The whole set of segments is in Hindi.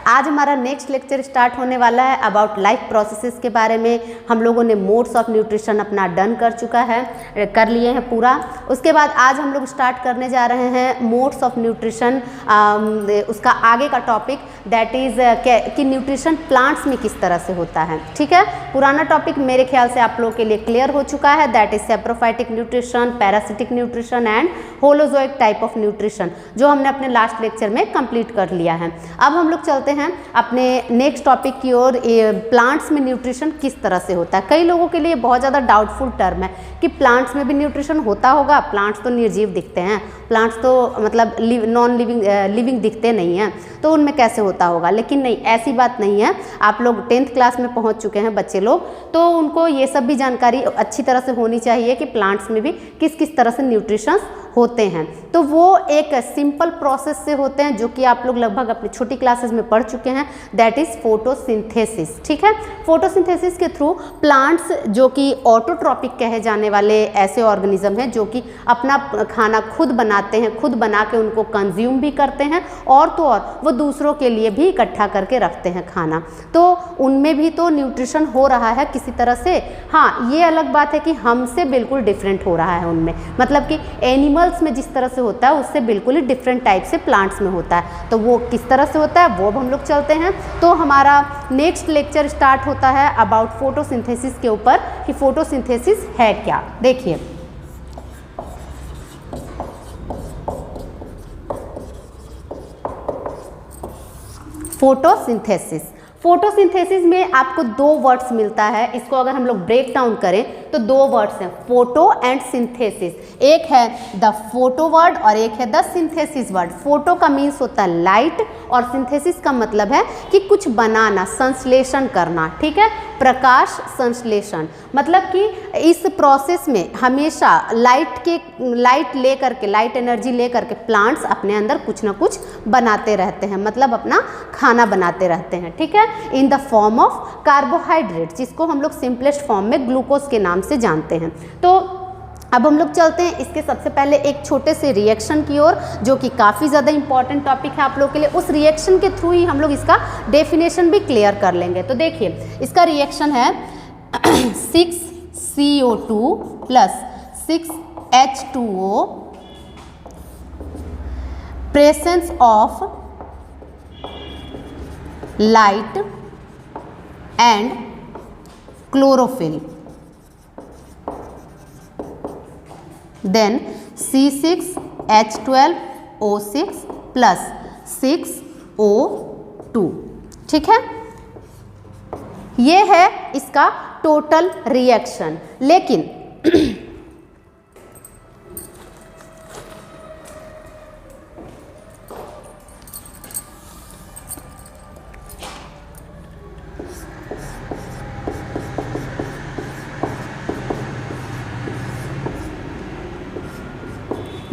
आज हमारा नेक्स्ट लेक्चर स्टार्ट होने वाला है अबाउट लाइफ प्रोसेसेस के बारे में। हम लोगों ने मोड्स ऑफ न्यूट्रिशन अपना डन कर लिए हैं पूरा। उसके बाद आज हम लोग स्टार्ट करने जा रहे हैं मोड्स ऑफ न्यूट्रिशन, उसका आगे का टॉपिक दैट इज़ कि न्यूट्रिशन प्लांट्स में किस तरह से होता है। ठीक है, पुराना टॉपिक मेरे ख्याल से आप लोगों के लिए क्लियर हो चुका है, that is saprophytic nutrition, parasitic nutrition and holozoic type of nutrition, जो हमने अपने लास्ट लेक्चर में कंप्लीट कर लिया है। अब हम लोग चलते हैं अपने नेक्स्ट टॉपिक की ओर, प्लांट्स में न्यूट्रिशन किस तरह से होता है। कई लोगों के लिए बहुत ज़्यादा डाउटफुल टर्म है कि प्लांट्स में भी न्यूट्रिशन होता होगा। प्लांट्स तो निर्जीव दिखते हैं, प्लांट्स तो मतलब नॉन लिविंग दिखते नहीं हैं, तो उनमें कैसे होता होगा। लेकिन नहीं, ऐसी बात नहीं है। आप लोग 10th क्लास में पहुंच चुके हैं बच्चे लोग, तो उनको ये सब भी जानकारी अच्छी तरह से होनी चाहिए कि प्लांट्स में भी किस किस तरह से न्यूट्रिशंस होते हैं। तो वो एक सिंपल प्रोसेस से होते हैं जो कि आप लोग लगभग अपनी छोटी क्लासेस में पढ़ चुके हैं, दैट इज फोटोसिंथेसिस। ठीक है, फोटोसिंथेसिस के थ्रू प्लांट्स जो कि ऑटोट्रॉपिक कहे जाने वाले ऐसे ऑर्गेनिज्म हैं जो कि अपना खाना खुद बनाते हैं, खुद बना के उनको कंज्यूम भी करते हैं, और तो और वो दूसरों के लिए भी इकट्ठा करके रखते हैं खाना। तो उनमें भी तो न्यूट्रिशन हो रहा है किसी तरह से। हाँ, ये अलग बात है कि हमसे बिल्कुल डिफरेंट हो रहा है उनमें, मतलब कि एनिमल्स में जिस तरह से होता है उससे बिल्कुल ही डिफरेंट टाइप से प्लांट्स में होता है। तो वो किस तरह से होता है वो अब हम लोग चलते हैं। तो हमारा नेक्स्ट लेक्चर स्टार्ट होता है अबाउट फोटोसिंथेसिस के ऊपर कि फोटोसिंथेसिस है क्या। देखिए, फोटोसिंथेसिस में आपको दो वर्ड्स मिलता है। इसको अगर हम लोग ब्रेक डाउन करें तो दो वर्ड्स हैं, फोटो एंड सिंथेसिस। एक है द फोटो वर्ड और एक है द सिंथेसिस वर्ड। फोटो का मीन्स होता है लाइट और सिंथेसिस का मतलब है कि कुछ बनाना, संश्लेषण करना। ठीक है, प्रकाश संश्लेषण, मतलब कि इस प्रोसेस में हमेशा लाइट एनर्जी लेकर के प्लांट्स अपने अंदर कुछ ना कुछ बनाते रहते हैं, मतलब अपना खाना बनाते रहते हैं। ठीक है, इन द फॉर्म ऑफ कार्बोहाइड्रेट, जिसको हम लोग सिंपलेस्ट फॉर्म में ग्लूकोज के नाम से जानते हैं। तो अब हम लोग चलते हैं इसके सबसे पहले एक छोटे से रिएक्शन की ओर, जो कि काफ़ी ज़्यादा इंपॉर्टेंट टॉपिक है आप लोग के लिए। उस रिएक्शन के थ्रू ही हम लोग इसका डेफिनेशन भी क्लियर कर लेंगे। तो देखिए, इसका रिएक्शन है 6CO2 plus 6H2O, presence of light and chlorophyll, then C6H12O6 plus 6O2। ठीक है, ये है इसका टोटल रिएक्शन। लेकिन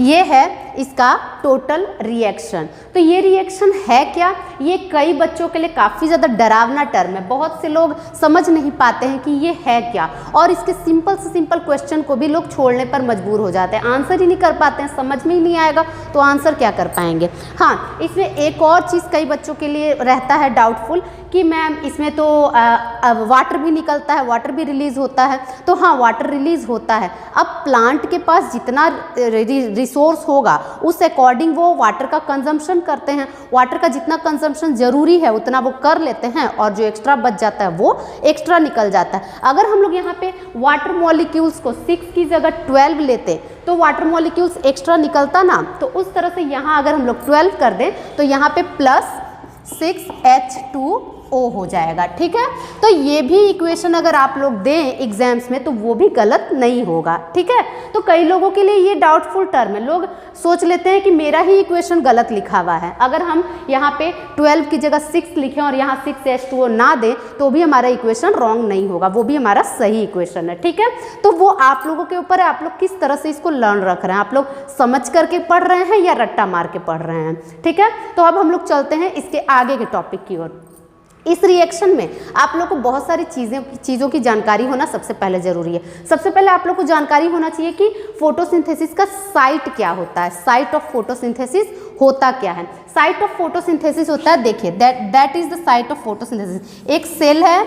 ये है इसका टोटल रिएक्शन। तो ये रिएक्शन है क्या, ये कई बच्चों के लिए काफ़ी ज़्यादा डरावना टर्म है। बहुत से लोग समझ नहीं पाते हैं कि ये है क्या, और इसके सिंपल से सिंपल क्वेश्चन को भी लोग छोड़ने पर मजबूर हो जाते हैं, आंसर ही नहीं कर पाते हैं। समझ में ही नहीं आएगा तो आंसर क्या कर पाएंगे। हाँ, इसमें एक और चीज़ कई बच्चों के लिए रहता है डाउटफुल कि मैम इसमें तो वाटर भी निकलता है, वाटर भी रिलीज होता है। तो हाँ, वाटर रिलीज होता है। अब प्लांट के पास जितना रिसोर्स होगा उस अकॉर्डिंग वो वाटर का कंजम्पशन करते हैं। वाटर का जितना कंजम्पशन जरूरी है उतना वो कर लेते हैं, और जो एक्स्ट्रा बच जाता है वो एक्स्ट्रा निकल जाता है। अगर हम लोग यहाँ पे वाटर मॉलिक्यूल्स को 6 की जगह 12 लेते तो वाटर मॉलिक्यूल्स एक्स्ट्रा निकलता ना। तो उस तरह से यहाँ अगर हम लोग 12 कर दें तो यहाँ पे प्लस 6H2O हो जाएगा। ठीक है, तो ये भी इक्वेशन अगर आप लोग दें एग्जाम्स में तो वो भी गलत नहीं होगा। ठीक है, तो कई लोगों के लिए ये डाउटफुल टर्म है। लोग सोच लेते हैं कि मेरा ही इक्वेशन गलत लिखा हुआ है। अगर हम यहाँ पे 12 की जगह 6 लिखें और यहाँ 6H2O ना दें तो भी हमारा इक्वेशन रॉन्ग नहीं होगा, वो भी हमारा सही इक्वेशन है। ठीक है, तो वो आप लोगों के ऊपर है, आप लोग किस तरह से इसको लर्न रख रहे हैं। आप लोग समझ करके पढ़ रहे हैं या रट्टा मार के पढ़ रहे हैं। ठीक है, तो अब हम लोग चलते हैं इसके आगे के टॉपिक की ओर। इस रिएक्शन में आप लोग को बहुत सारी चीज़ों की जानकारी होना सबसे पहले ज़रूरी है। सबसे पहले आप लोग को जानकारी होना चाहिए कि फोटोसिंथेसिस का साइट क्या होता है, साइट ऑफ फोटोसिंथेसिस होता क्या है। साइट ऑफ फोटोसिंथेसिस होता है, देखिए that is the site of photosynthesis. एक सेल है,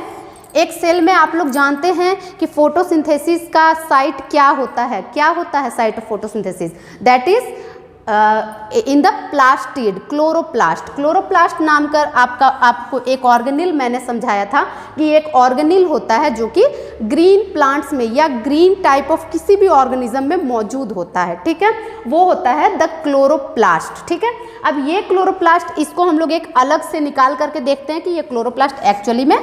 एक सेल में आप लोग जानते हैं कि फोटोसिंथेसिस का साइट क्या होता है, क्या होता है site of photosynthesis, that is in the plastid chloroplast. Chloroplast नाम कर आपको एक ऑर्गेनिल मैंने समझाया था कि एक ऑर्गेनिल होता है जो कि ग्रीन प्लांट्स में या ग्रीन टाइप ऑफ किसी भी ऑर्गेनिज्म में मौजूद होता है, ठीक है, वो होता है द क्लोरोप्लास्ट, ठीक है। अब ये क्लोरोप्लास्ट, इसको हम लोग एक अलग से निकाल करके देखते हैं कि ये क्लोरोप्लास्ट एक्चुअली में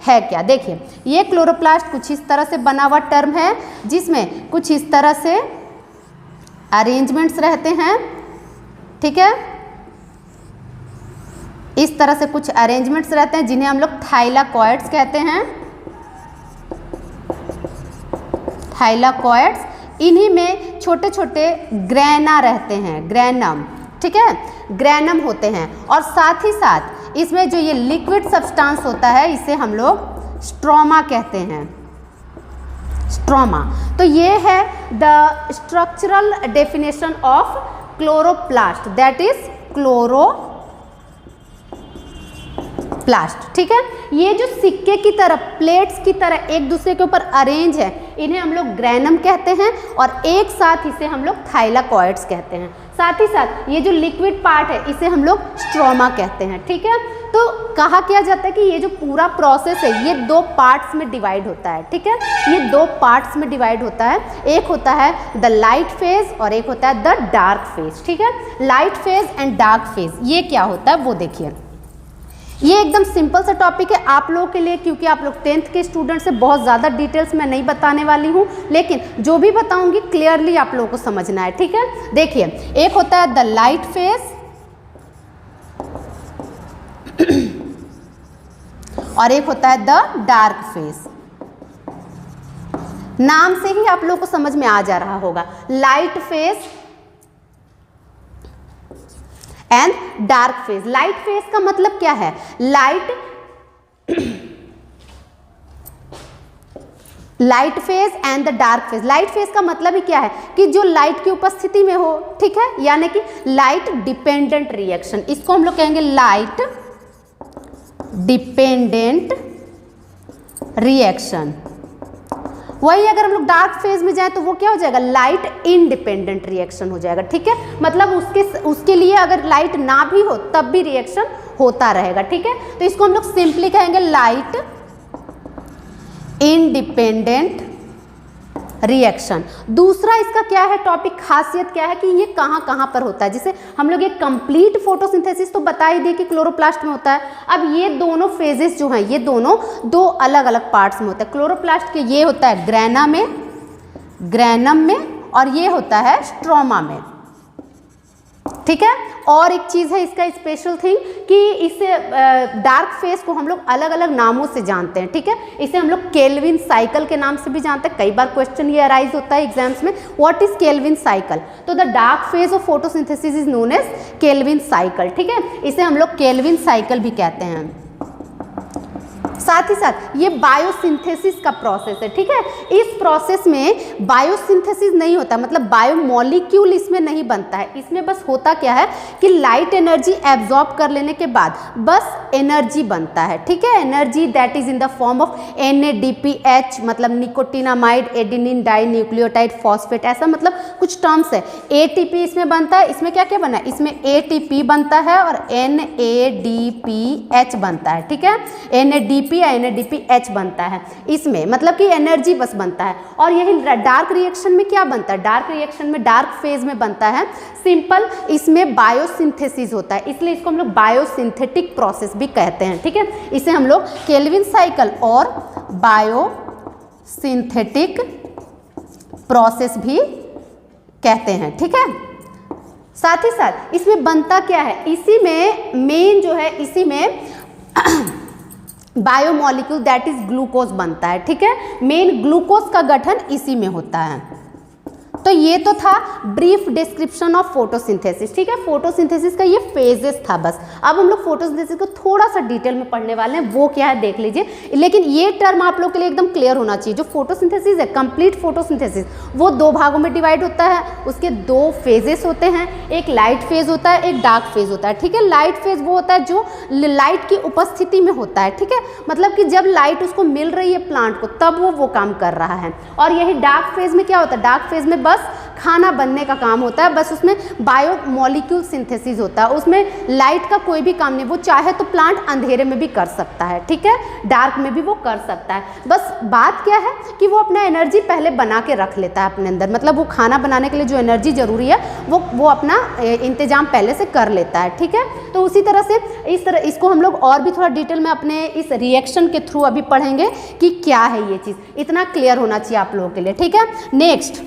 है क्या। देखिए ये क्लोरोप्लास्ट कुछ इस तरह से बना हुआ टर्म है जिसमें कुछ इस तरह से अरेंजमेंट्स रहते हैं, ठीक है, इस तरह से कुछ अरेंजमेंट्स रहते हैं जिन्हें हम लोग थाइलाकॉइड्स कहते हैं, थाइलाकॉइड्स। इन्हीं में छोटे छोटे ग्रैना रहते हैं, ग्रैनम, ठीक है, ग्रैनम होते हैं। और साथ ही साथ इसमें जो ये लिक्विड सब्सटेंस होता है इसे हम लोग स्ट्रोमा कहते हैं, स्ट्रोमा। तो ये है the structural definition of chloroplast, that is chloroplast, ठीक है। ये जो सिक्के की तरह, प्लेट्स की तरह एक दूसरे के ऊपर अरेंज है, इन्हें हम लोग ग्रैनम कहते हैं और एक साथ इसे हम लोग थाइलाकॉइड्स कहते हैं। साथ ही साथ ये जो लिक्विड पार्ट है इसे हम लोग स्ट्रोमा कहते हैं, ठीक है। तो कहा क्या जाता है कि ये जो पूरा प्रोसेस है ये दो पार्ट्स में डिवाइड होता है, ठीक है, ये दो पार्ट्स में डिवाइड होता है। एक होता है द लाइट फेज और एक होता है द डार्क फेज, ठीक है। Light phase and dark phase ये क्या होता है वो देखिए। ये एकदम सिंपल सा टॉपिक है आप लोगों के लिए, क्योंकि आप लोग 10th के स्टूडेंट से बहुत ज़्यादा डिटेल्स मैं नहीं बताने वाली हूँ, लेकिन जो भी बताऊंगी क्लियरली आप लोगों को समझना है, ठीक है। देखिए एक होता है द लाइट फेज और एक होता है द डार्क फेज। नाम से ही आप लोगों को समझ में आ जा रहा होगा, light phase and dark phase. Light phase का मतलब क्या है, light phase and the dark phase. Light phase का मतलब ही क्या है कि जो लाइट की उपस्थिति में हो, ठीक है, यानी कि लाइट डिपेंडेंट रिएक्शन, इसको हम लोग कहेंगे लाइट डिपेंडेंट रिएक्शन। वही अगर हम लोग डार्क फेज में जाए तो वो क्या हो जाएगा, लाइट इंडिपेंडेंट रिएक्शन हो जाएगा, ठीक है। मतलब उसके लिए अगर लाइट ना भी हो तब भी रिएक्शन होता रहेगा, ठीक है। तो इसको हम लोग सिंपली कहेंगे लाइट इंडिपेंडेंट रिएक्शन। दूसरा इसका क्या है टॉपिक, खासियत क्या है कि ये कहाँ कहाँ पर होता है। जैसे हम लोग एक कंप्लीट फोटोसिंथेसिस तो बता ही दिए कि क्लोरोप्लास्ट में होता है। अब ये दोनों फेजेस जो हैं ये दोनों दो अलग अलग पार्ट्स में होता है। क्लोरोप्लास्ट के ये होता है ग्रैना में, ग्रैनम में, और ये होता है स्ट्रोमा में, ठीक है। और एक चीज़ है इसका स्पेशल थिंग कि इसे डार्क फेज को हम लोग अलग अलग नामों से जानते हैं, ठीक है। इसे हम लोग केल्विन साइकिल के नाम से भी जानते हैं। कई बार क्वेश्चन ये अराइज होता है एग्जाम्स में, व्हाट इज केल्विन साइकिल। तो the dark phase of photosynthesis is known as Calvin cycle, ठीक है। इसे हम लोग केल्विन साइकिल भी कहते हैं। साथ ही साथ ये बायोसिंथेसिस का प्रोसेस है, ठीक है। इस प्रोसेस में बायोसिंथेसिस नहीं होता, मतलब बायोमॉलिक्यूल इसमें नहीं बनता है। इसमें बस होता क्या है कि लाइट एनर्जी एब्जॉर्ब कर लेने के बाद बस एनर्जी बनता है, ठीक है। Energy that is in the form of NADPH, मतलब nicotinamide, adenine di nucleotide phosphate, ऐसा मतलब कुछ टर्म्स है। ATP इसमें बनता है, इसमें क्या क्या बना है, इसमें ATP बनता है और NADPH बनता है, ठीक है। NADP या NADPH बनता है इसमें, मतलब कि एनर्जी बस बनता है। और यही डार्क रिएक्शन में क्या बनता है, डार्क रिएक्शन में डार्क फेज में बनता है सिंपल, इसमें बायोसिंथेसिस होता है, इसलिए इसको हम लोग बायोसिंथेटिक प्रोसेस भी कहते हैं, ठीक है। इसे हम लोग केल्विन साइकिल और बायोसिंथेटिक प्रोसेस भी कहते हैं, ठीक है। साथ ही साथ इसमें बनता क्या है, इसी में मेन जो है, इसी में बायोमॉलिक्यूल दैट इज ग्लूकोज बनता है, ठीक है। मेन ग्लूकोज का गठन इसी में होता है। तो ये तो था ब्रीफ डिस्क्रिप्शन ऑफ फोटोसिंथेसिस, ठीक है। फोटोसिंथेसिस का ये फेजेस था बस। अब हम लोग फोटोसिंथेसिस को थोड़ा सा डिटेल में पढ़ने वाले हैं, वो क्या है देख लीजिए। लेकिन ये टर्म आप लोग के लिए एकदम क्लियर होना चाहिए, जो फोटोसिंथेसिस है, कंप्लीट फोटोसिंथेसिस, वो दो भागों में डिवाइड होता है। उसके दो फेजेस होते हैं, एक लाइट फेज होता है, एक डार्क फेज होता है, ठीक है। लाइट फेज वो होता है जो लाइट की उपस्थिति में होता है, ठीक है, मतलब कि जब लाइट उसको मिल रही है प्लांट को तब वो काम कर रहा है। और यही डार्क फेज में क्या होता है, डार्क फेज में बस खाना बनने का काम होता है, बस उसमें बायो मॉलिक्यूल सिंथेसिस होता है, उसमें लाइट का कोई भी काम नहीं। वो चाहे तो प्लांट अंधेरे में भी कर सकता है, ठीक है, डार्क में भी वो कर सकता है। बस बात क्या है कि वो अपना एनर्जी पहले बना के रख लेता है अपने अंदर, मतलब वो खाना बनाने के लिए जो एनर्जी जरूरी है वो अपना इंतजाम पहले से कर लेता है, ठीक है। तो उसी तरह से इसको हम लोग और भी थोड़ा डिटेल में अपने इस रिएक्शन के थ्रू अभी पढ़ेंगे कि क्या है ये चीज़, इतना क्लियर होना चाहिए आप लोगों के लिए, ठीक है। नेक्स्ट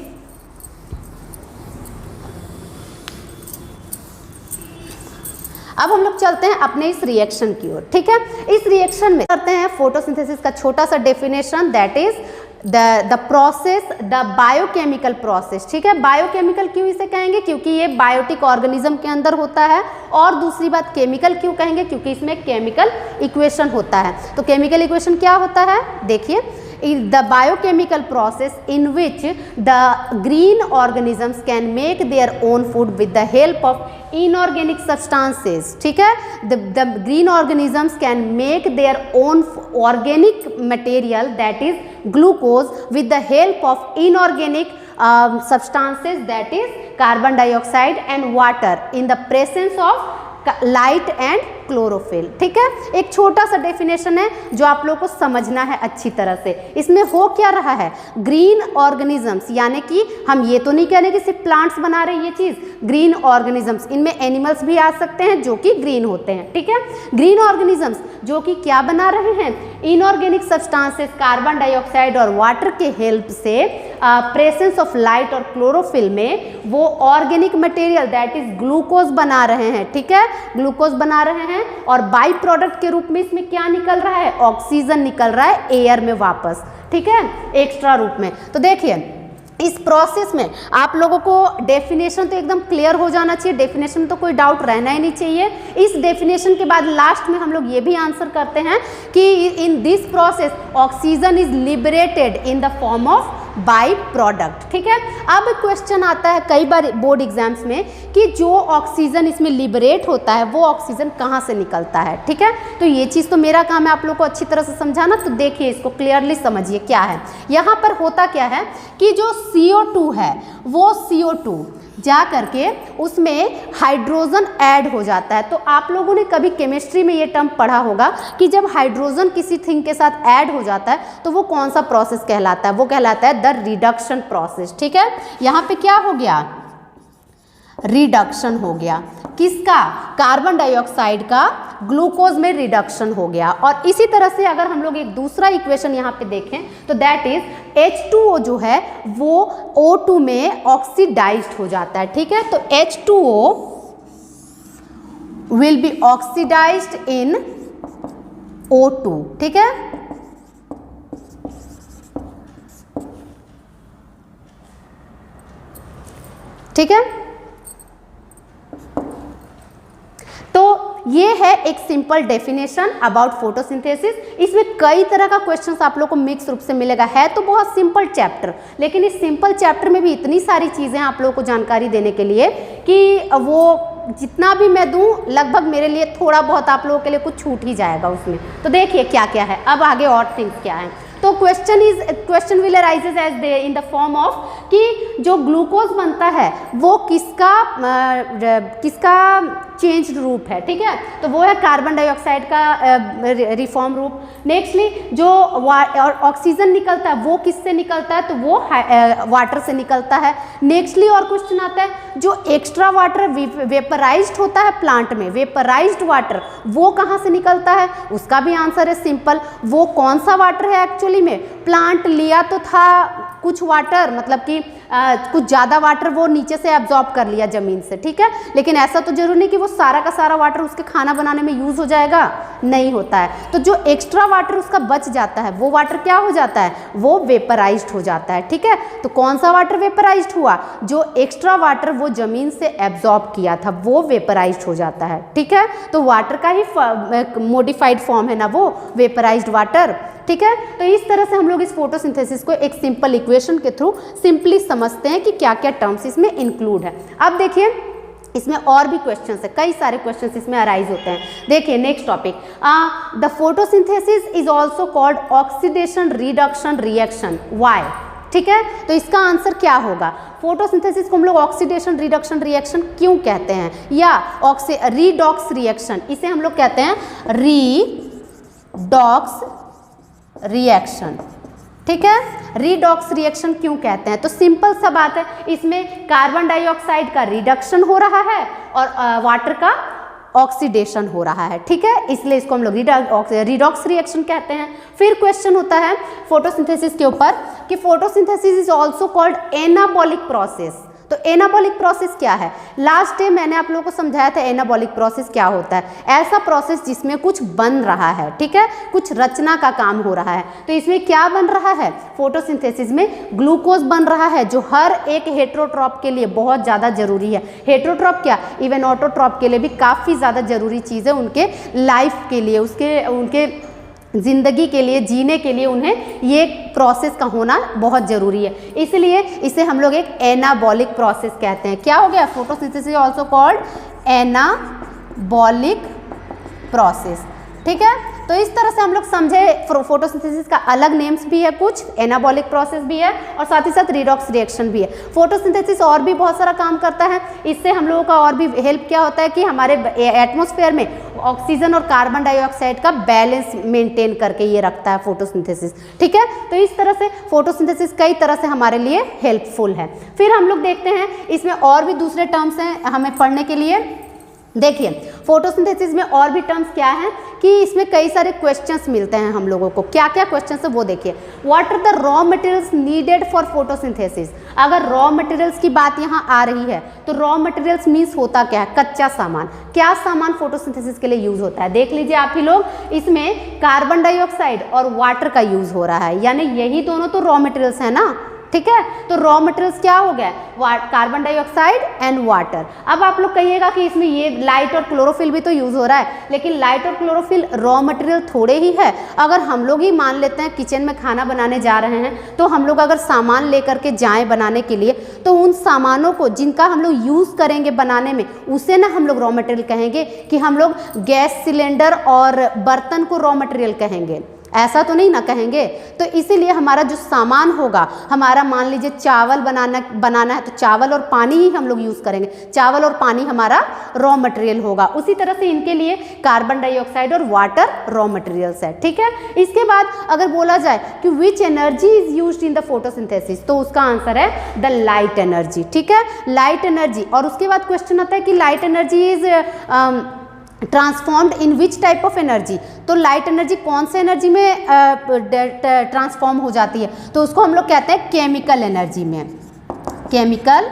अब हम लोग चलते हैं अपने इस रिएक्शन की ओर, ठीक है। इस रिएक्शन में करते हैं फोटोसिंथेसिस का छोटा सा definition, that is the process, the biochemical process, ठीक है। बायोकेमिकल क्यों इसे कहेंगे, क्योंकि ये बायोटिक ऑर्गेनिज्म के अंदर होता है। और दूसरी बात केमिकल क्यों कहेंगे, क्योंकि इसमें केमिकल इक्वेशन होता है। तो केमिकल इक्वेशन क्या होता है, देखिए, the biochemical process in which the green organisms can make their own food with the help of inorganic substances, ठीक है। the green organisms can make their own organic material, that is glucose, with the help of inorganic substances, that is carbon dioxide and water, in the presence of light and chlorophyll, ठीक है। एक छोटा सा डेफिनेशन है जो आप लोगों को समझना है अच्छी तरह से। इसमें हो क्या रहा है, ग्रीन ऑर्गेनिजम्स, यानी कि हम ये तो नहीं कह रहे कि सिर्फ प्लांट्स बना रहे ये चीज़, ग्रीन ऑर्गेनिजम्स, इनमें एनिमल्स भी आ सकते हैं जो कि ग्रीन होते हैं, ठीक है। ग्रीन ऑर्गेनिजम्स जो कि क्या बना रहे हैं, इनऑर्गेनिक सब्सटेंसेस, कार्बन डाइऑक्साइड और वाटर के हेल्प से प्रेजेंस ऑफ लाइट और क्लोरोफिल में वो organic material, that is glucose बना रहे हैं, ठीक है, ग्लूकोज बना रहे हैं। और बाई प्रोडक्ट के रूप में इसमें क्या निकल रहा है, ऑक्सीजन निकल रहा है एयर में वापस, ठीक है, एक्स्ट्रा रूप में। तो देखिए इस प्रोसेस में आप लोगों को डेफिनेशन तो एकदम क्लियर हो जाना चाहिए, डेफिनेशन में तो कोई डाउट रहना ही नहीं चाहिए। इस डेफिनेशन के बाद लास्ट में हम लोग ये भी आंसर करते हैं कि in this process oxygen is liberated in the form of by product, ठीक है। अब क्वेश्चन आता है कई बार बोर्ड एग्जाम्स में कि जो ऑक्सीजन इसमें लिबरेट होता है वो ऑक्सीजन कहाँ से निकलता है, ठीक है। तो ये चीज़ तो मेरा काम है आप लोग को अच्छी तरह से समझाना। तो देखिए इसको क्लियरली समझिए क्या है। यहाँ पर होता क्या है कि जो CO2 है वो CO2 जा करके उसमें हाइड्रोजन ऐड हो जाता है। तो आप लोगों ने कभी केमिस्ट्री में ये टर्म पढ़ा होगा कि जब हाइड्रोजन किसी थिंग के साथ ऐड हो जाता है तो वो कौन सा प्रोसेस कहलाता है, वो कहलाता है द रिडक्शन प्रोसेस, ठीक है। यहाँ पे क्या हो गया, रिडक्शन हो गया, किसका, कार्बन डाइऑक्साइड का ग्लूकोज में रिडक्शन हो गया। और इसी तरह से अगर हम लोग एक दूसरा इक्वेशन यहाँ पे देखें तो दैट इज H2O जो है वो O2 में ऑक्सीडाइज्ड हो जाता है, ठीक है। तो H2O will be oxidised in O2, ठीक है। ठीक है, तो ये है एक सिंपल डेफिनेशन अबाउट फोटोसिंथेसिस। इसमें कई तरह का क्वेश्चंस आप लोग को मिक्स रूप से मिलेगा। है तो बहुत सिंपल चैप्टर, लेकिन इस सिंपल चैप्टर में भी इतनी सारी चीज़ें आप लोगों को जानकारी देने के लिए कि वो जितना भी मैं दूं लगभग मेरे लिए थोड़ा बहुत आप लोगों के लिए कुछ छूट ही जाएगा उसमें। तो देखिए क्या क्या है, अब आगे और थिंग्स क्या है। तो question will arises as they in the form of कि जो ग्लूकोज बनता है वो किसका चेंज रूप है, ठीक है। तो वो है कार्बन डाइऑक्साइड का रिफॉर्म रूप। नेक्स्टली जो ऑक्सीजन निकलता है वो किससे निकलता है, तो वो वाटर से निकलता है। नेक्स्टली और क्वेश्चन आता है जो एक्स्ट्रा वाटर वेपराइज्ड होता है प्लांट में, वेपराइज्ड वाटर वो कहाँ से निकलता है, उसका भी आंसर है सिंपल, वो कौन सा वाटर है एक्चुअली में। प्लांट लिया तो था कुछ वाटर, मतलब कि कुछ ज़्यादा वाटर वो नीचे से एब्जॉर्ब कर लिया ज़मीन से, ठीक है। लेकिन ऐसा तो जरूरी नहीं कि वो सारा का सारा वाटर उसके खाना बनाने में यूज़ हो जाएगा, नहीं होता है। तो जो एक्स्ट्रा वाटर उसका बच जाता है वो वाटर क्या हो जाता है, वो वेपराइज्ड हो जाता है, ठीक है। तो कौन सा वाटर वेपराइज्ड हुआ, जो एक्स्ट्रा वाटर वो ज़मीन से एब्जॉर्ब किया था वो वेपराइज्ड हो जाता है, ठीक है। तो वाटर का ही मॉडिफाइड फॉर्म है ना वो वेपराइज्ड वाटर, ठीक है। तो इस तरह से हम लोग इस फोटोसिंथेसिस को एक सिंपल इक्वेशन के थ्रू सिंपली समझते हैं कि क्या क्या टर्म्स इसमें इंक्लूड है। अब देखिए इसमें और भी क्वेश्चंस है, कई सारे क्वेश्चंस इसमें अराइज होते हैं। देखिए next topic, the photosynthesis is also called oxidation reduction reaction, why, ठीक है। तो इसका आंसर क्या होगा, फोटोसिंथेसिस को हम लोग ऑक्सीडेशन रिडक्शन रिएक्शन क्यों कहते हैं, या रीडॉक्स रिएक्शन, इसे हम लोग कहते हैं रीडॉक्स रिएक्शन, ठीक है। रीडॉक्स रिएक्शन क्यों कहते हैं, तो सिंपल सा बात है, इसमें कार्बन डाइऑक्साइड का रिडक्शन हो रहा है और वाटर का ऑक्सीडेशन हो रहा है, ठीक है। इसलिए इसको हम लोग रीडॉक्स रिएक्शन कहते हैं। फिर क्वेश्चन होता है फोटोसिंथेसिस के ऊपर कि photosynthesis is also called anabolic process. तो एनाबॉलिक प्रोसेस क्या है, लास्ट डे मैंने आप लोगों को समझाया था एनाबॉलिक प्रोसेस क्या होता है, ऐसा प्रोसेस जिसमें कुछ बन रहा है, ठीक है, कुछ रचना का काम हो रहा है। तो इसमें क्या बन रहा है, फोटोसिंथेसिस में ग्लूकोज बन रहा है, जो हर एक हेटेरोट्रॉप के लिए बहुत ज़्यादा जरूरी है। हेटेरोट्रॉप क्या, इवन ऑटोट्रॉप के लिए भी काफ़ी ज़्यादा जरूरी चीज़ है, उनके लाइफ के लिए, उनके जिंदगी के लिए, जीने के लिए उन्हें ये प्रोसेस का होना बहुत ज़रूरी है। इसलिए इसे हम लोग एक एनाबॉलिक प्रोसेस कहते हैं। क्या हो गया, photosynthesis also called anabolic process, ठीक है। तो इस तरह से हम लोग समझे फोटोसिंथेसिस का अलग नेम्स भी है, कुछ एनाबॉलिक प्रोसेस भी है और साथ ही साथ रिडॉक्स रिएक्शन भी है। फोटोसिंथेसिस और भी बहुत सारा काम करता है, इससे हम लोगों का और भी हेल्प क्या होता है कि हमारे एटमॉस्फेयर में ऑक्सीजन और कार्बन डाइऑक्साइड का बैलेंस मेंटेन करके ये रखता है फोटोसिंथेसिस, ठीक है। तो इस तरह से फोटोसिंथेसिस कई तरह से हमारे लिए हेल्पफुल है। फिर हम लोग देखते हैं इसमें और भी दूसरे टर्म्स हैं हमें पढ़ने के लिए। देखिए फोटोसिंथेसिस में और भी टर्म्स क्या हैं कि इसमें कई सारे क्वेश्चंस मिलते हैं हम लोगों को। क्या क्या क्वेश्चंस है वो देखिए, what are the raw materials needed for photosynthesis. अगर रॉ मटेरियल्स की बात यहाँ आ रही है तो रॉ मटेरियल्स मीन्स होता क्या है, कच्चा सामान। क्या सामान फोटोसिंथेसिस के लिए यूज होता है, देख लीजिए आप ही लोग, इसमें कार्बन डाइऑक्साइड और वाटर का यूज हो रहा है, यानी यही दोनों तो रॉ मटेरियल्स है ना, ठीक है। तो रॉ मटेरियल्स क्या हो गया, कार्बन डाइऑक्साइड एंड वाटर। अब आप लोग कहिएगा कि इसमें ये लाइट और क्लोरोफिल भी तो यूज हो रहा है, लेकिन लाइट और क्लोरोफिल रॉ मटेरियल थोड़े ही है। अगर हम लोग ही मान लेते हैं किचन में खाना बनाने जा रहे हैं, तो हम लोग अगर सामान लेकर के जाएं बनाने के लिए, तो उन सामानों को जिनका हम लोग यूज करेंगे बनाने में, उसे ना हम लोग रॉ मटेरियल कहेंगे कि हम लोग गैस सिलेंडर और बर्तन को रॉ मटेरियल कहेंगे, ऐसा तो नहीं ना कहेंगे। तो इसीलिए हमारा जो सामान होगा, हमारा मान लीजिए चावल बनाना है तो चावल और पानी ही हम लोग यूज़ करेंगे, चावल और पानी हमारा रॉ मटेरियल होगा। उसी तरह से इनके लिए कार्बन डाइऑक्साइड और वाटर रॉ मटेरियल्स है, ठीक है। इसके बाद अगर बोला जाए कि which energy is used in the photosynthesis, तो उसका आंसर है द लाइट एनर्जी, ठीक है, लाइट एनर्जी। और उसके बाद क्वेश्चन आता है कि light energy is transformed in which type of energy. तो लाइट एनर्जी कौन से एनर्जी में ट्रांसफॉर्म हो जाती है, तो उसको हम लोग कहते हैं केमिकल एनर्जी में, केमिकल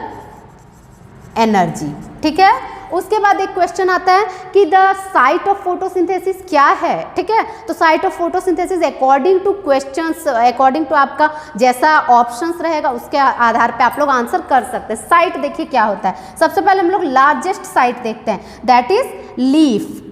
एनर्जी, ठीक है। उसके बाद एक क्वेश्चन आता है कि द साइट ऑफ फोटोसिंथेसिस क्या है, ठीक है। तो site of photosynthesis according to questions, according to आपका जैसा ऑप्शंस रहेगा उसके आधार पे आप लोग आंसर कर सकते हैं। साइट देखिए क्या होता है, सबसे पहले हम लोग लार्जेस्ट साइट देखते हैं, दैट इज लीफ।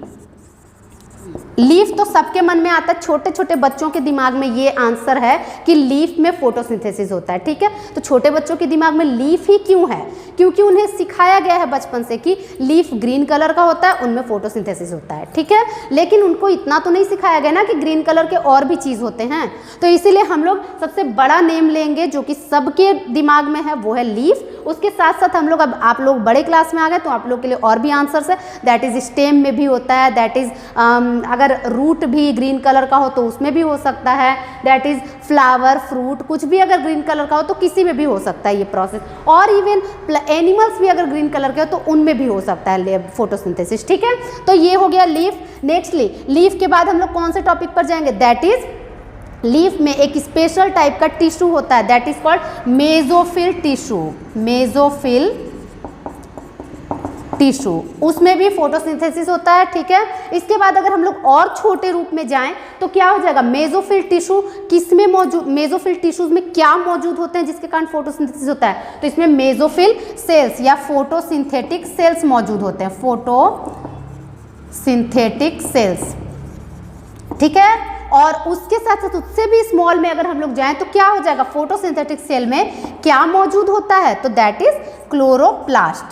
लीफ तो सबके मन में आता है, छोटे छोटे बच्चों के दिमाग में ये आंसर है कि लीफ में फोटोसिंथेसिस होता है, ठीक है। तो छोटे बच्चों के दिमाग में लीफ ही क्यों है, क्योंकि उन्हें सिखाया गया है बचपन से कि लीफ ग्रीन कलर का होता है, उनमें फोटोसिंथेसिस होता है, ठीक है। लेकिन उनको इतना तो नहीं सिखाया गया ना कि ग्रीन कलर के और भी चीज़ होते हैं। तो इसीलिए हम लोग सबसे बड़ा नेम लेंगे जो कि सबके दिमाग में है, वो है लीफ। उसके साथ साथ हम लोग, अब आप लोग बड़े क्लास में आ गए तो आप लोग के लिए और भी आंसर्स है, दैट इज स्टेम में भी होता है, दैट इज अगर रूट भी ग्रीन कलर का हो तो उसमें भी हो सकता है, दैट इज फ्लावर, फ्रूट, कुछ भी अगर ग्रीन कलर का हो तो किसी में भी हो सकता है ये प्रोसेस। और इवन एनिमल्स भी अगर ग्रीन कलर के हो तो उनमें भी हो सकता है फोटोसिंथेसिस, ठीक है। तो ये हो गया लीफ। नेक्स्टली लीफ के बाद हम लोग कौन से टॉपिक पर जाएंगे, दैट इज लीफ में एक स्पेशल टाइप का टिश्यू होता है, that is called mesophyll tissue, mesophyll tissue, उसमें भी फोटोसिंथेसिस होता है। ठीक है, इसके बाद अगर हम लोग और छोटे रूप में जाएं तो क्या हो जाएगा, मेसोफिल टिश्यू किसमें मौजूद, मेसोफिल टिश्यूज में क्या मौजूद होते हैं जिसके कारण फोटोसिंथेसिस होता है, तो इसमें मेसोफिल सेल्स या फोटोसिंथेटिक सेल्स मौजूद होते हैं, फोटोसिंथेटिक सेल्स। ठीक है, और उसके साथ साथ उससे भी स्मॉल में अगर हम लोग जाएं तो क्या हो जाएगा, फोटोसिंथेटिक सेल में क्या मौजूद होता है, तो दैट इज क्लोरोप्लास्ट,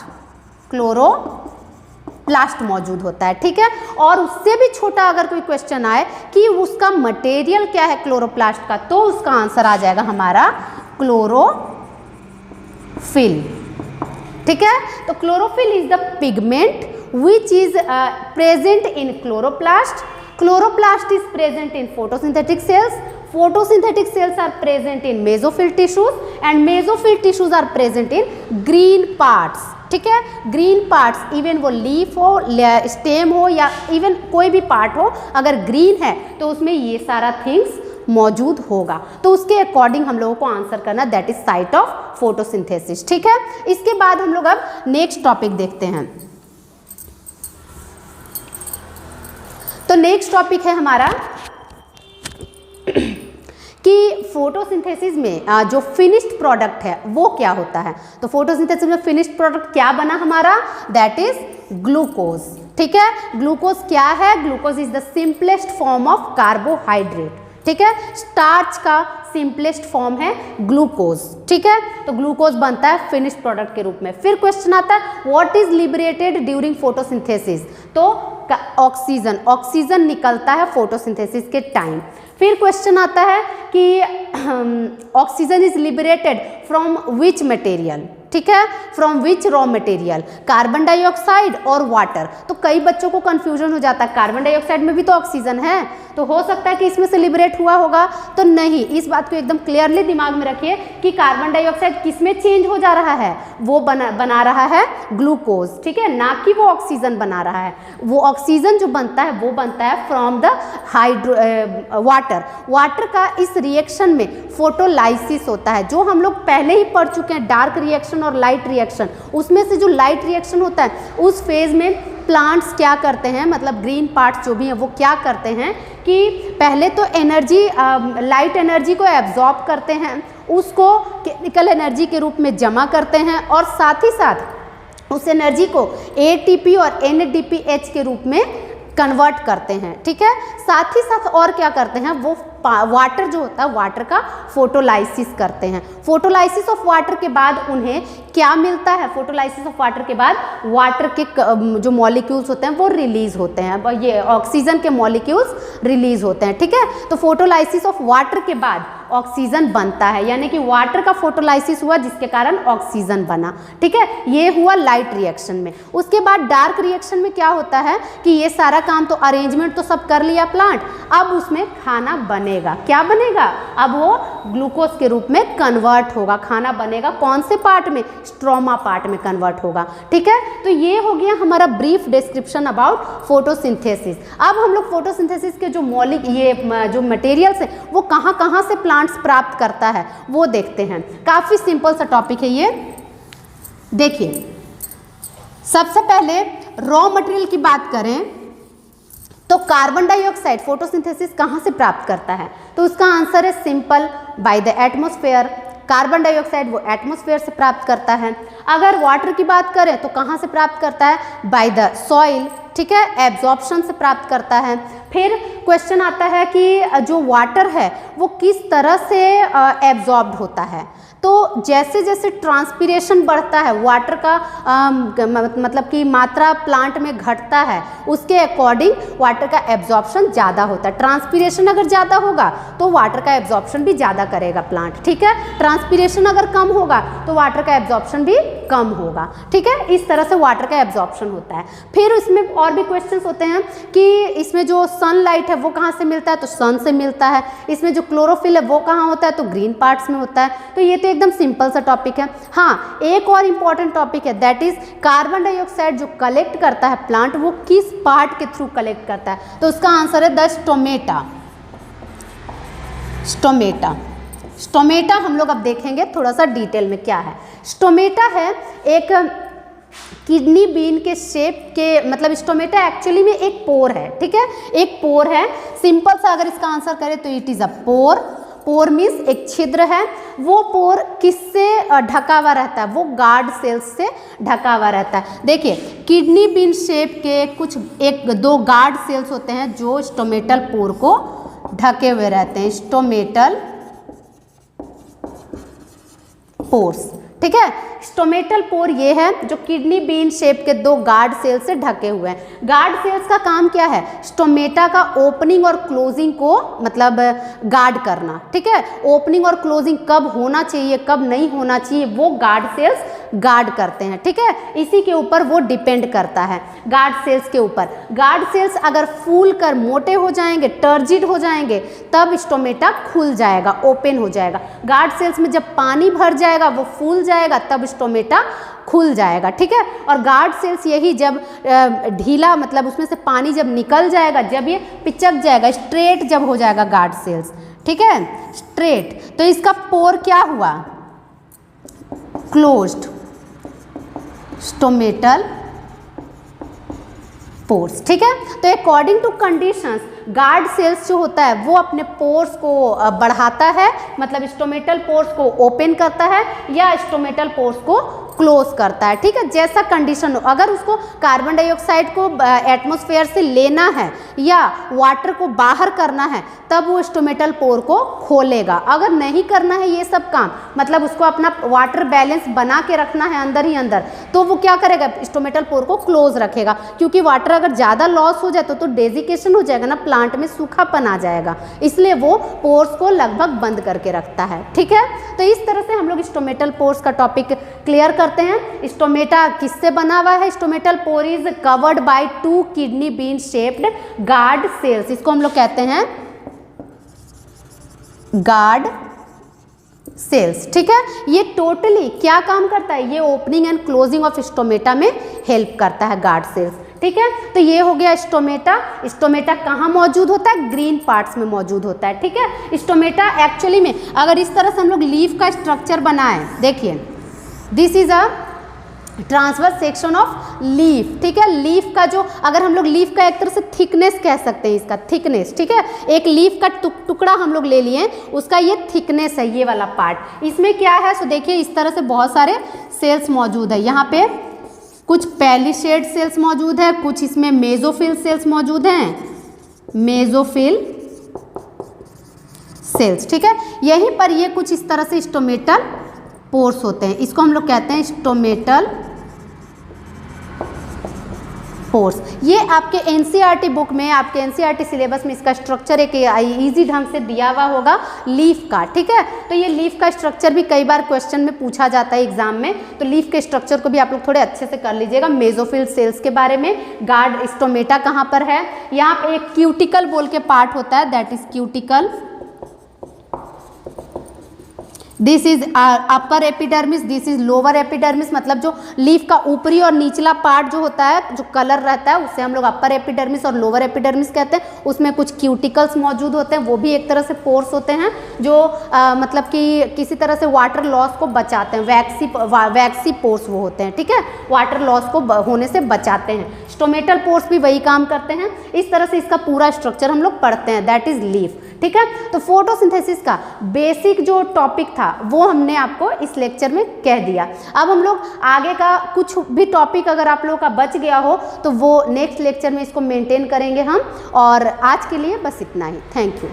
क्लोरोप्लास्ट मौजूद होता है। ठीक है, और उससे भी छोटा अगर कोई क्वेश्चन आए कि उसका मटेरियल क्या है क्लोरोप्लास्ट का, तो उसका आंसर आ जाएगा हमारा क्लोरोफिल। ठीक है, तो chlorophyll is the pigment which is present in chloroplast. Chloroplast is present in photosynthetic cells. Photosynthetic cells are present in mesophyll tissues and mesophyll tissues are present in green parts. ठीक है, ग्रीन पार्ट्स, इवन वो लीफ हो, स्टेम हो या इवन कोई भी पार्ट हो, अगर ग्रीन है तो उसमें ये सारा थिंग्स मौजूद होगा। तो उसके अकॉर्डिंग हम लोगों को आंसर करना, that is site of photosynthesis. ठीक है, इसके बाद हम लोग अब नेक्स्ट टॉपिक देखते हैं। तो नेक्स्ट टॉपिक है हमारा कि फोटोसिंथेसिस में जो फिनिश्ड प्रोडक्ट है वो क्या होता है। तो फोटोसिंथेसिस में फिनिश्ड प्रोडक्ट क्या बना हमारा, दैट इज ग्लूकोज। ठीक है, ग्लूकोज क्या है, glucose is the simplest form of carbohydrate. ठीक है, स्टार्च का सिंपलेस्ट फॉर्म है ग्लूकोज। ठीक है, तो ग्लूकोज बनता है फिनिश्ड प्रोडक्ट के रूप में। फिर क्वेश्चन आता है what is liberated during photosynthesis, तो ऑक्सीजन, ऑक्सीजन निकलता है फोटोसिंथेसिस के टाइम। फिर क्वेश्चन आता है कि oxygen is liberated from which material, ठीक है, from which raw material, carbon dioxide और वाटर। तो कई बच्चों को कंफ्यूजन हो जाता है, कार्बन डाइऑक्साइड में भी तो ऑक्सीजन है, तो हो सकता है कि इसमें से लिबरेट हुआ होगा, तो नहीं, इस बात को एकदम क्लियरली दिमाग में रखिए कि कार्बन डाइऑक्साइड किस में चेंज हो जा रहा है, वो बना रहा है ग्लूकोज। ठीक है, ना कि वो ऑक्सीजन बना रहा है। वो ऑक्सीजन जो बनता है वो बनता है फ्रॉम द वाटर। वाटर का इस रिएक्शन में फोटोलाइसिस होता है, जो हम लोग पहले ही पढ़ चुके हैं, डार्क रिएक्शन और लाइट रिएक्शन। उसमें से जो लाइट रिएक्शन होता है उस फेज में प्लांट्स क्या करते हैं, मतलब ग्रीन पार्ट्स जो भी हैं वो क्या करते हैं कि पहले तो एनर्जी, लाइट एनर्जी को एब्जॉर्ब करते हैं, उसको केमिकल एनर्जी के रूप में जमा करते हैं और साथ ही साथ उस एनर्जी को ATP और NADPH के रूप में कन्वर्ट करते हैं। ठीक है, साथ ही साथ और क्या करते हैं, वो वाटर जो होता है वाटर का फोटोलाइसिस करते हैं। फोटोलाइसिस ऑफ वाटर के बाद उन्हें क्या मिलता है, फोटोलाइसिस ऑफ वाटर के बाद वाटर के जो मॉलिक्यूल्स होते हैं वो रिलीज होते हैं, ये ऑक्सीजन के मॉलिक्यूल्स रिलीज होते हैं। ठीक है, तो फोटोलाइसिस ऑफ वाटर के बाद ऑक्सीजन बनता है, यानी कि वाटर का फोटोलाइसिस हुआ जिसके कारण ऑक्सीजन बना। ठीक है, ये हुआ लाइट रिएक्शन में। उसके बाद डार्क रिएक्शन में क्या होता है कि ये सारा काम तो अरेंजमेंट तो सब कर लिया प्लांट, अब उसमें खाना बनेगा। क्या बनेगा, अब वो ग्लूकोज के रूप में कन्वर्ट होगा, खाना बनेगा। कौन से पार्ट में, स्ट्रोमा पार्ट में कन्वर्ट होगा। ठीक है, तो ये हो गया हमारा ब्रीफ डिस्क्रिप्शन अबाउट फोटोसिंथेसिस। अब हम लोग फोटोसिंथेसिस के जो जो मटेरियल्स है वो कहाँ कहाँ से प्लांट्स प्राप्त करता है वो देखते हैं। काफ़ी सिंपल सा टॉपिक है ये। देखिए, सबसे पहले रॉ मटेरियल की बात करें तो कार्बन डाइऑक्साइड फोटोसिंथेसिस कहाँ से प्राप्त करता है, तो उसका आंसर है simple, by the atmosphere. Carbon dioxide वो एटमॉस्फेयर से प्राप्त करता है। अगर वाटर की बात करें तो कहाँ से प्राप्त करता है, बाय द सॉइल। ठीक है, एब्जॉर्प्शन से प्राप्त करता है। फिर क्वेश्चन आता है कि जो वाटर है वो किस तरह से एब्जॉर्ब्ड होता है, तो जैसे जैसे ट्रांसपीरेशन बढ़ता है, वाटर का मतलब कि मात्रा प्लांट में घटता है, उसके अकॉर्डिंग वाटर का एब्जॉर्प्शन ज़्यादा होता है। ट्रांसपीरेशन अगर ज़्यादा होगा तो वाटर का एब्जॉर्प्शन भी ज़्यादा करेगा प्लांट। ठीक है, ट्रांसपीरेशन अगर कम होगा तो वाटर का एब्जॉर्प्शन भी कम होगा। ठीक है, इस तरह से वाटर का एब्जॉर्प्शन होता है। फिर इसमें और भी क्वेश्चंस होते हैं कि इसमें जो सनलाइट है वो कहाँ से मिलता है, तो सन से मिलता है। इसमें जो क्लोरोफिल है वो कहाँ होता है, तो ग्रीन पार्ट्स में होता है। तो ये तो एकदम सिंपल सा टॉपिक है। हाँ, एक और इम्पॉर्टेंट टॉपिक है, दैट इज कार्बन डाइऑक्साइड जो कलेक्ट करता है प्लांट वो किस पार्ट के थ्रू कलेक्ट करता है, तो उसका आंसर है द स्टोमेटा। स्टोमेटा। स्टोमेटा हम लोग अब देखेंगे थोड़ा सा डिटेल में क्या है। स्टोमेटा है एक किडनी बीन के शेप के, मतलब स्टोमेटा एक्चुअली में एक पोर है, ठीक है, एक पोर है। सिंपल सा अगर इसका आंसर करें तो it is a pore. Pore means एक छिद्र है। वो पोर किससे ढका हुआ रहता है? वो गार्ड सेल्स से ढका हुआ रहता है। देखिए किडनी बीन शेप के कुछ एक दो गार्ड सेल्स होते हैं जो स्टोमेटल पोर को ढके हुए रहते हैं, स्टोमेटल पोर्स, ठीक है। स्टोमेटल पोर ये है जो किडनी बीन शेप के दो गार्ड सेल से ढके हुए हैं। गार्ड सेल्स का काम क्या है? स्टोमेटा का ओपनिंग और क्लोजिंग को मतलब गार्ड करना, ठीक है। ओपनिंग और क्लोजिंग कब होना चाहिए कब नहीं होना चाहिए वो गार्ड सेल्स गार्ड करते हैं, ठीक है। इसी के ऊपर वो डिपेंड करता है, गार्ड सेल्स के ऊपर। गार्ड सेल्स अगर फूल कर मोटे हो जाएंगे, टर्जिड हो जाएंगे, तब स्टोमेटा खुल जाएगा, ओपन हो जाएगा। गार्ड सेल्स में जब पानी भर जाएगा, वो फूल जाएगा, तब स्टोमेटा खुल जाएगा, ठीक है। और गार्ड सेल्स यही जब ढीला, मतलब उसमें से पानी जब निकल जाएगा, जब ये पिचक जाएगा, स्ट्रेट जब हो जाएगा गार्ड सेल्स, ठीक है, स्ट्रेट, तो इसका पोर क्या हुआ? क्लोज्ड, स्टोमेटल पोर्स, ठीक है। तो according to conditions guard cells जो होता है वो अपने पोर्स को बढ़ाता है, मतलब स्टोमेटल पोर्स को ओपन करता है या स्टोमेटल पोर्स को क्लोज करता है, ठीक है। जैसा कंडीशन हो, अगर उसको कार्बन डाइऑक्साइड को एटमॉस्फेयर से लेना है या वाटर को बाहर करना है, तब वो स्टोमेटल पोर को खोलेगा। अगर नहीं करना है ये सब काम, मतलब उसको अपना वाटर बैलेंस बना के रखना है अंदर ही अंदर, तो वो क्या करेगा? स्टोमेटल पोर को क्लोज रखेगा, क्योंकि वाटर अगर ज़्यादा लॉस हो जाए तो डेजिकेशन हो जाएगा ना, प्लांट में सूखापन आ जाएगा, इसलिए वो पोर्स को लगभग बंद करके रखता है, ठीक है। तो इस तरह से हम लोग स्टोमेटल पोर्स का टॉपिक क्लियर करते हैं। स्टोमेटा किससे बना हुआ है? Stomatal pore is covered by 2 kidney bean shaped guard cells. इसको हम लोग कहते हैं गार्ड सेल्स, ठीक है। ये टोटली क्या काम करता है? ये opening and closing of stomata में हेल्प करता है गार्ड सेल्स, ठीक है। तो ये हो गया स्टोमेटा। स्टोमेटा कहाँ मौजूद होता है? ग्रीन पार्ट्स में मौजूद होता है, ठीक है। स्टोमेटा एक्चुअली में अगर इस तरह से हम लोग लीफ का स्ट्रक्चर बनाएं, देखिए this is a transverse section of leaf, ठीक है। लीफ का जो, अगर हम लोग लीफ का एक तरह से थिकनेस कह सकते हैं, इसका थिकनेस, ठीक है। एक लीफ का टुकड़ा हम लोग ले लिए, उसका ये थिकनेस है, ये वाला पार्ट। इसमें क्या है? सो देखिए इस तरह से बहुत सारे सेल्स मौजूद है। यहाँ पे कुछ पैलिसेड सेल्स मौजूद है, कुछ इसमें मेसोफिल सेल्स मौजूद हैं, मेसोफिल सेल्स, ठीक है। यहीं पर ये कुछ इस तरह से स्टोमेटल पोर्स होते हैं, इसको हम लोग कहते हैं स्टोमेटल पोर्स। ये आपके एनसीईआरटी बुक में, आपके एनसीईआरटी सिलेबस में इसका स्ट्रक्चर एक इजी ढंग से दिया हुआ होगा लीफ का, ठीक है। तो ये लीफ का स्ट्रक्चर भी कई बार क्वेश्चन में पूछा जाता है एग्जाम में, तो लीफ के स्ट्रक्चर को भी आप लोग थोड़े अच्छे से कर लीजिएगा। मेसोफिल सेल्स के बारे में, गार्ड स्टोमेटा कहाँ पर है, यहाँ पे एक क्यूटिकल बोल के पार्ट होता है, that is cuticle. This is upper epidermis, this is lower epidermis, मतलब जो लीफ का ऊपरी और निचला पार्ट जो होता है, जो कलर रहता है, उससे हम लोग अपर एपिडर्मिस और लोअर एपिडर्मिस कहते हैं। उसमें कुछ क्यूटिकल्स मौजूद होते हैं, वो भी एक तरह से पोर्स होते हैं जो मतलब कि किसी तरह से वाटर लॉस को बचाते हैं। वैक्सी पोर्स वो होते हैं, ठीक है, वाटर लॉस को होने से बचाते हैं। स्टोमेटल पोर्स भी वही काम करते हैं। इस तरह से इसका पूरा स्ट्रक्चर हम लोग पढ़ते हैं, दैट इज लीफ, ठीक है। तो फोटोसिंथेसिस का बेसिक जो टॉपिक था वो हमने आपको इस लेक्चर में कह दिया। अब हम लोग आगे का कुछ भी टॉपिक अगर आप लोगों का बच गया हो तो वो नेक्स्ट लेक्चर में इसको मेंटेन करेंगे हम। और आज के लिए बस इतना ही। Thank you.